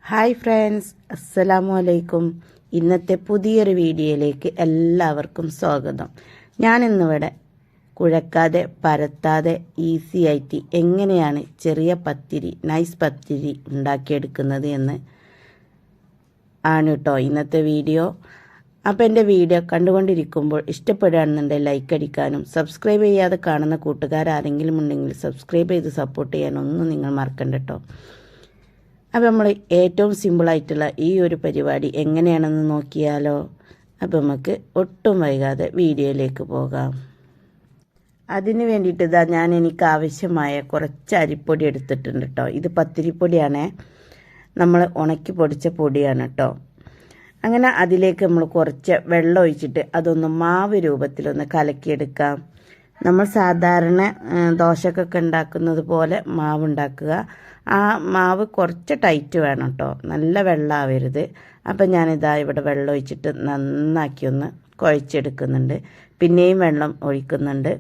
Hi friends, അസ്സലാമു അലൈക്കും. ഇന്നത്തെ പുതിയൊരു വീഡിയോയിലേക്ക് എല്ലാവർക്കും സ്വാഗതം. ഞാനിന്നിവിടെ കുഴക്കാതെ പരത്താതെ ഈസി ആയിട്ട് എങ്ങനെയാണ് ചെറിയ പത്തിരി, നൈസ് പത്തിരി ഉണ്ടാക്കിയെടുക്കുന്നത് എന്ന് ആണ് കേട്ടോ ഇന്നത്തെ വീഡിയോ. അപ്പോൾ എൻ്റെ വീഡിയോ കണ്ടുകൊണ്ടിരിക്കുമ്പോൾ ഇഷ്ടപ്പെടുകയാണെന്നുണ്ടെങ്കിൽ ലൈക്ക് അടിക്കാനും സബ്സ്ക്രൈബ് ചെയ്യാതെ കാണുന്ന കൂട്ടുകാരാരെങ്കിലും ഉണ്ടെങ്കിൽ സബ്സ്ക്രൈബ് ചെയ്ത് സപ്പോർട്ട് ചെയ്യാനൊന്നും നിങ്ങൾ മറക്കണ്ട കേട്ടോ. അപ്പോൾ നമ്മൾ ഏറ്റവും സിമ്പിളായിട്ടുള്ള ഈ ഒരു പരിപാടി എങ്ങനെയാണെന്ന് നോക്കിയാലോ. അപ്പോൾ നമുക്ക് ഒട്ടും വൈകാതെ വീഡിയോയിലേക്ക് പോകാം. അതിന് വേണ്ടിയിട്ട് എനിക്ക് ആവശ്യമായ കുറച്ച് അരിപ്പൊടി എടുത്തിട്ടുണ്ട് കേട്ടോ. ഇത് പത്തിരിപ്പൊടിയാണേ, നമ്മൾ ഉണക്കി പൊടിച്ച പൊടിയാണ് കേട്ടോ. അങ്ങനെ അതിലേക്ക് നമ്മൾ കുറച്ച് വെള്ളം ഒഴിച്ചിട്ട് അതൊന്ന് മാവ് രൂപത്തിലൊന്ന് കലക്കിയെടുക്കാം. നമ്മൾ സാധാരണ ദോശക്കൊക്കെ ഉണ്ടാക്കുന്നത് പോലെ മാവ് ഉണ്ടാക്കുക. ആ മാവ് കുറച്ച് ടൈറ്റ് വേണം കേട്ടോ, നല്ല വെള്ളമാവരുത്. അപ്പം ഞാനിതാ ഇവിടെ വെള്ളം ഒഴിച്ചിട്ട് നന്നാക്കി ഒന്ന് കുഴച്ചെടുക്കുന്നുണ്ട്. പിന്നെയും വെള്ളം ഒഴിക്കുന്നുണ്ട്,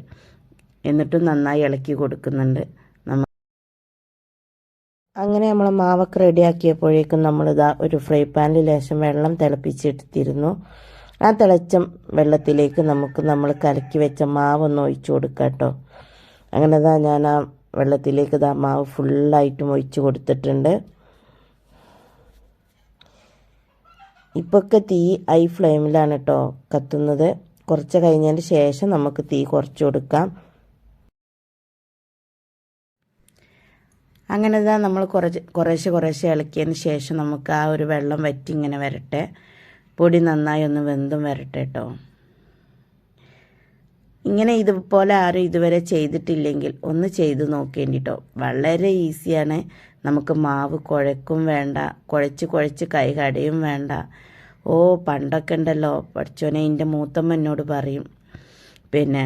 എന്നിട്ടും നന്നായി ഇളക്കി കൊടുക്കുന്നുണ്ട്. അങ്ങനെ നമ്മൾ മാവൊക്കെ റെഡിയാക്കിയപ്പോഴേക്കും നമ്മളിതാ ഒരു ഫ്രൈ പാനിൽ ലേശം വെള്ളം തിളപ്പിച്ചെടുത്തിരുന്നു. ആ തിളച്ച വെള്ളത്തിലേക്ക് നമ്മൾ കലക്കി വെച്ച മാവൊന്ന് ഒഴിച്ചു കൊടുക്കാം കേട്ടോ. അങ്ങനെ ഞാൻ ആ വെള്ളത്തിലേക്ക് മാവ് ഫുള്ളായിട്ടും ഒഴിച്ചു കൊടുത്തിട്ടുണ്ട്. ഇപ്പൊക്കെ തീ ഹൈ ഫ്ലെയിമിലാണ് കേട്ടോ കത്തുന്നത്. കുറച്ച് കഴിഞ്ഞതിന് ശേഷം നമുക്ക് തീ കുറച്ച് കൊടുക്കാം. അങ്ങനെ നമ്മൾ കുറേശ്ശെ ഇളക്കിയതിന് ശേഷം നമുക്ക് ആ ഒരു വെള്ളം വറ്റി ഇങ്ങനെ വരട്ടെ. പൊടി നന്നായി ഒന്ന് വെന്തും വരട്ടെ കേട്ടോ. ഇങ്ങനെ ഇതുപോലെ ആരും ഇതുവരെ ചെയ്തിട്ടില്ലെങ്കിൽ ഒന്ന് ചെയ്ത് നോക്കേണ്ടിട്ടോ. വളരെ ഈസിയാണ്. നമുക്ക് മാവ് കുഴക്കും വേണ്ട, കുഴച്ച് കൈ കടയും വേണ്ട. പണ്ടൊക്കെ ഉണ്ടല്ലോ പഠിച്ചോനെ, എൻ്റെ മൂത്തമ്മ എന്നോട് പറയും, പിന്നെ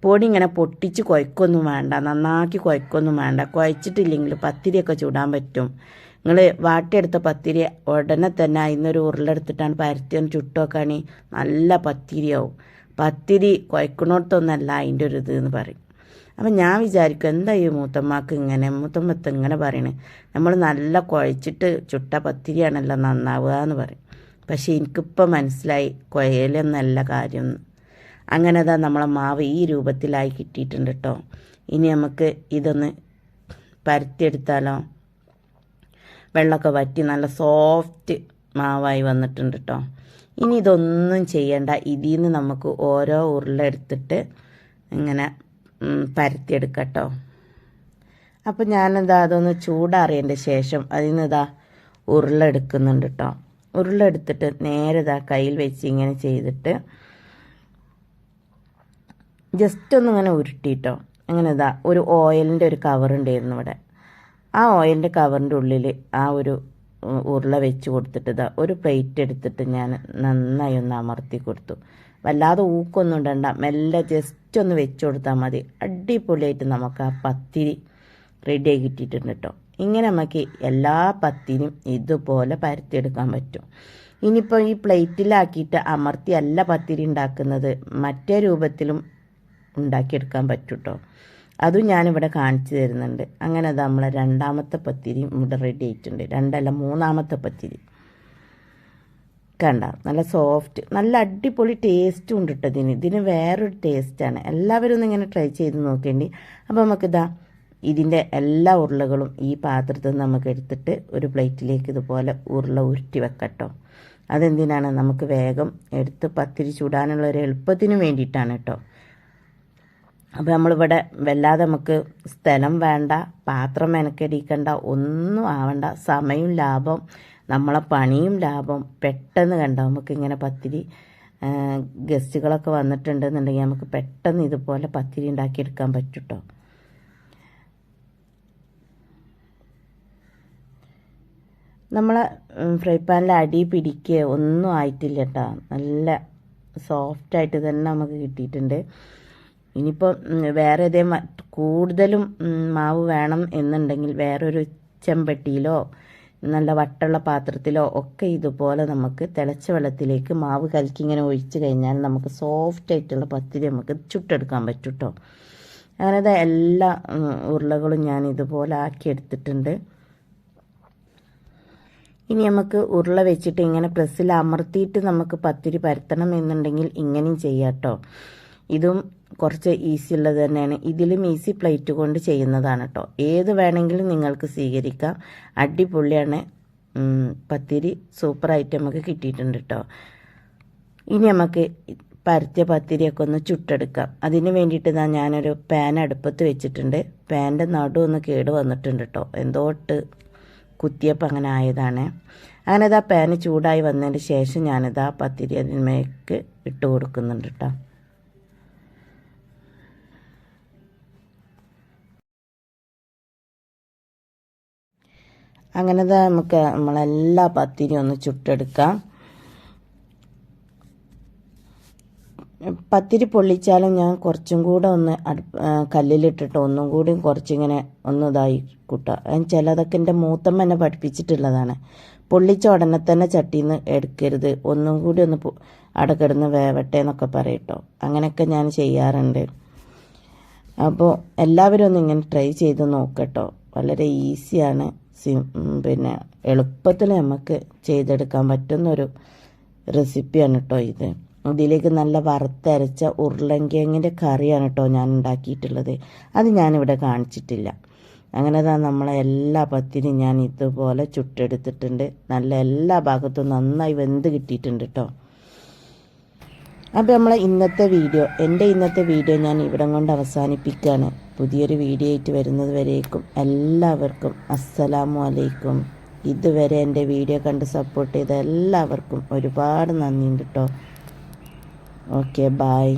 പൊടി ഇങ്ങനെ പൊട്ടിച്ച് കുഴക്കൊന്നും വേണ്ട, നന്നാക്കി കുഴക്കൊന്നും വേണ്ട, കുഴച്ചിട്ടില്ലെങ്കിൽ പത്തിരിയൊക്കെ ചുടാൻ പറ്റും. നിങ്ങൾ വാട്ടിയെടുത്ത പത്തിരി ഉടനെ തന്നെ അതിനൊരു ഉരുളെടുത്തിട്ടാണ് പരത്തിയൊന്ന് ചുട്ടുവെക്കുകയാണെങ്കിൽ നല്ല പത്തിരിയാവും. പത്തിരി കുഴക്കണോടത്തൊന്നല്ല അതിൻ്റെ ഒരു ഇത് എന്ന് പറയും. അപ്പം ഞാൻ വിചാരിക്കും, എന്താ ഈ മൂത്തമ്മത്ത് ഇങ്ങനെ പറയണേ, നമ്മൾ നല്ല കുഴച്ചിട്ട് ചുട്ട പത്തിരിയാണല്ലോ നന്നാവുക എന്ന് പറയും. പക്ഷേ എനിക്കിപ്പോൾ മനസ്സിലായി കുഴലൊന്നല്ല കാര്യം. അങ്ങനെ നമ്മളെ മാവ് ഈ രൂപത്തിലായി കിട്ടിയിട്ടുണ്ട് കേട്ടോ. ഇനി നമുക്ക് ഇതൊന്ന് പരത്തിയെടുത്താലോ. വെള്ളമൊക്കെ വറ്റി നല്ല സോഫ്റ്റ് മാവായി വന്നിട്ടുണ്ട് കേട്ടോ. ഇനി ഇതൊന്നും ചെയ്യണ്ട, ഇതിൽ നിന്ന് നമുക്ക് ഓരോ ഉരുള എടുത്തിട്ട് ഇങ്ങനെ പരത്തിയെടുക്കാം കേട്ടോ. അപ്പം അതൊന്ന് ചൂടാറിയതിൻ്റെ ശേഷം അതിൽ നിന്ന് ഉരുള എടുക്കുന്നുണ്ട് കേട്ടോ. ഉരുള എടുത്തിട്ട് നേരെ കയ്യിൽ വെച്ച് ഇങ്ങനെ ചെയ്തിട്ട് ജസ്റ്റ് ഒന്നിങ്ങനെ ഉരുട്ടിട്ടോ. അങ്ങനെ ഒരു ഓയിലിൻ്റെ ഒരു കവറുണ്ടായിരുന്നു ഇവിടെ. ആ ഓയിലിൻ്റെ കവറിൻ്റെ ഉള്ളിൽ ആ ഒരു ഉരുള വെച്ച് കൊടുത്തിട്ട് ഒരു പ്ലേറ്റ് എടുത്തിട്ട് ഞാൻ നന്നായി ഒന്ന് അമർത്തി കൊടുത്തു. വല്ലാതെ ഊക്കൊന്നും ഇടണ്ട, മെല്ലെ ജസ്റ്റ് ഒന്ന് വെച്ച് കൊടുത്താൽ മതി. അടിപൊളിയായിട്ട് നമുക്ക് ആ പത്തിരി റെഡിയായി കിട്ടിയിട്ടുണ്ട് കേട്ടോ. ഇങ്ങനെ നമുക്ക് എല്ലാ പത്തിരിയും ഇതുപോലെ പരത്തിയെടുക്കാൻ പറ്റും. ഇനിയിപ്പോൾ ഈ പ്ലേറ്റിലാക്കിയിട്ട് അമർത്തി അല്ല പത്തിരി ഉണ്ടാക്കുന്നത്, മറ്റേ രൂപത്തിലും ഉണ്ടാക്കിയെടുക്കാൻ പറ്റും കേട്ടോ. അതും ഞാനിവിടെ കാണിച്ചു തരുന്നുണ്ട്. അങ്ങനെ നമ്മളെ രണ്ടാമത്തെ പത്തിരിയും ഇവിടെ റെഡി ആയിട്ടുണ്ട്. മൂന്നാമത്തെ പത്തിരി കണ്ട, നല്ല സോഫ്റ്റ്, നല്ല അടിപൊളി ടേസ്റ്റും ഉണ്ട് കേട്ടോ. ഇതിന് വേറൊരു ടേസ്റ്റാണ്. എല്ലാവരും ഒന്ന് ഇങ്ങനെ ട്രൈ ചെയ്ത് നോക്കേണ്ടി. അപ്പോൾ നമുക്കിതാ ഇതിൻ്റെ എല്ലാ ഉരുളകളും ഈ പാത്രത്തിൽ നിന്ന് നമുക്ക് എടുത്തിട്ട് ഒരു പ്ലേറ്റിലേക്ക് ഇതുപോലെ ഉരുള ഉരുട്ടി വെക്കട്ടോ. അതെന്തിനാണ്, നമുക്ക് വേഗം എടുത്ത് പത്തിരി ചൂടാനുള്ള ഒരു എളുപ്പത്തിന് വേണ്ടിയിട്ടാണ് കേട്ടോ. അപ്പോൾ നമ്മളിവിടെ വല്ലാതെ നമുക്ക് സ്ഥലം വേണ്ട, പാത്രം മെനക്കെടിക്കണ്ട, ഒന്നും ആവണ്ട. സമയം ലാഭം, നമ്മളെ പണിയും ലാഭം. പെട്ടെന്ന് കണ്ട നമുക്കിങ്ങനെ പത്തിരി ഗസ്റ്റുകളൊക്കെ വന്നിട്ടുണ്ടെന്നുണ്ടെങ്കിൽ നമുക്ക് പെട്ടെന്ന് ഇതുപോലെ പത്തിരി ഉണ്ടാക്കിയെടുക്കാൻ പറ്റും കേട്ടോ. നമ്മളെ ഫ്രൈ പാനിൽ അടി പിടിക്കുക ഒന്നും ആയിട്ടില്ല കേട്ടോ. നല്ല സോഫ്റ്റായിട്ട് തന്നെ നമുക്ക് കിട്ടിയിട്ടുണ്ട്. ഇനിയിപ്പോൾ വേറെ കൂടുതലും മാവ് വേണം എന്നുണ്ടെങ്കിൽ വേറൊരു ചെമ്പട്ടിയിലോ നല്ല വട്ടുള്ള പാത്രത്തിലോ ഒക്കെ ഇതുപോലെ നമുക്ക് തിളച്ച വെള്ളത്തിലേക്ക് മാവ് കലക്കി ഇങ്ങനെ ഒഴിച്ച് കഴിഞ്ഞാൽ നമുക്ക് സോഫ്റ്റായിട്ടുള്ള പത്തിരി നമുക്ക് ചുട്ടെടുക്കാൻ പറ്റും കേട്ടോ. അങ്ങനെ എല്ലാ ഉരുളകളും ഞാൻ ഇതുപോലെ ആക്കി എടുത്തിട്ടുണ്ട്. ഇനി നമുക്ക് ഉരുള വെച്ചിട്ട് ഇങ്ങനെ പ്രസ്സിൽ അമർത്തിയിട്ട് നമുക്ക് പത്തിരി പരത്തണം എന്നുണ്ടെങ്കിൽ ഇങ്ങനെയും ചെയ്യാം കേട്ടോ. ഇതും കുറച്ച് ഈസി ഉള്ളത് തന്നെയാണ്. ഇതിലും ഈസി പ്ലേറ്റ് കൊണ്ട് ചെയ്യുന്നതാണ് കേട്ടോ. ഏത് വേണമെങ്കിലും നിങ്ങൾക്ക് സ്വീകരിക്കാം. അടിപൊളിയാണ്. പത്തിരി സൂപ്പറായിട്ട് നമുക്ക് കിട്ടിയിട്ടുണ്ട് കേട്ടോ. ഇനി നമുക്ക് പരത്തിയ പത്തിരിയൊക്കെ ഒന്ന് ചുട്ടെടുക്കാം. അതിന് വേണ്ടിയിട്ട് ഞാനൊരു പാൻ അടുപ്പത്ത് വെച്ചിട്ടുണ്ട്. പാൻ്റെ നടു ഒന്ന് കേട് വന്നിട്ടുണ്ട് കേട്ടോ. എന്തോട്ട് കുത്തിയപ്പോൾ അങ്ങനെ ആയതാണ്. അങ്ങനെ പാന് ചൂടായി വന്നതിന് ശേഷം പത്തിരി അതിന്മേക്ക് ഇട്ട് കൊടുക്കുന്നുണ്ട് കേട്ടോ. അങ്ങനെ നമുക്ക് നമ്മളെല്ലാ പത്തിരിയും ഒന്ന് ചുട്ടെടുക്കാം. പത്തിരി പൊള്ളിച്ചാലും ഞാൻ കുറച്ചും കൂടെ ഒന്ന് കല്ലിലിട്ടിട്ട് ഒന്നും കൂടി കുറച്ചിങ്ങനെ ഇതായി കൂട്ടുക. ചിലതൊക്കെ എൻ്റെ മൂത്തമ്മ എന്നെ പഠിപ്പിച്ചിട്ടുള്ളതാണ്. പൊള്ളിച്ച ഉടനെ തന്നെ ചട്ടിയിൽ നിന്ന് എടുക്കരുത്, ഒന്നും കൂടി ഒന്ന് അടക്കിടന്ന് വേവട്ടെ എന്നൊക്കെ പറയട്ടോ. അങ്ങനെയൊക്കെ ഞാൻ ചെയ്യാറുണ്ട്. അപ്പോൾ എല്ലാവരും ഒന്ന് ഇങ്ങനെ ട്രൈ ചെയ്ത് നോക്കട്ടോ. വളരെ ഈസിയാണ്. പിന്നെ എളുപ്പത്തിൽ നമുക്ക് ചെയ്തെടുക്കാൻ പറ്റുന്നൊരു റെസിപ്പിയാണ് കേട്ടോ ഇത്. ഇതിലേക്ക് നല്ല വറുത്തരച്ച ഉരുളൻകിഴങ്ങിൻ്റെ കറിയാണ് കേട്ടോ ഞാൻ ഉണ്ടാക്കിയിട്ടുള്ളത്. അത് ഞാനിവിടെ കാണിച്ചിട്ടില്ല. അങ്ങനെ നമ്മളെ എല്ലാ പത്തിരിയും ഞാൻ ഇതുപോലെ ചുട്ടെടുത്തിട്ടുണ്ട്. നല്ല എല്ലാ ഭാഗത്തും നന്നായി വെന്ത് കിട്ടിയിട്ടുണ്ട് കേട്ടോ. അപ്പോൾ എൻ്റെ ഇന്നത്തെ വീഡിയോ ഞാൻ ഇവിടം കൊണ്ട് അവസാനിപ്പിക്കുകയാണ്. പുതിയൊരു വീഡിയോ ആയിട്ട് വരുന്നത് വരേക്കും എല്ലാവർക്കും അസ്സലാമു അലൈക്കും. ഇതുവരെ എൻ്റെ വീഡിയോ കണ്ട് സപ്പോർട്ട് ചെയ്ത എല്ലാവർക്കും ഒരുപാട് നന്ദിയുണ്ട് കേട്ടോ. Okay, by.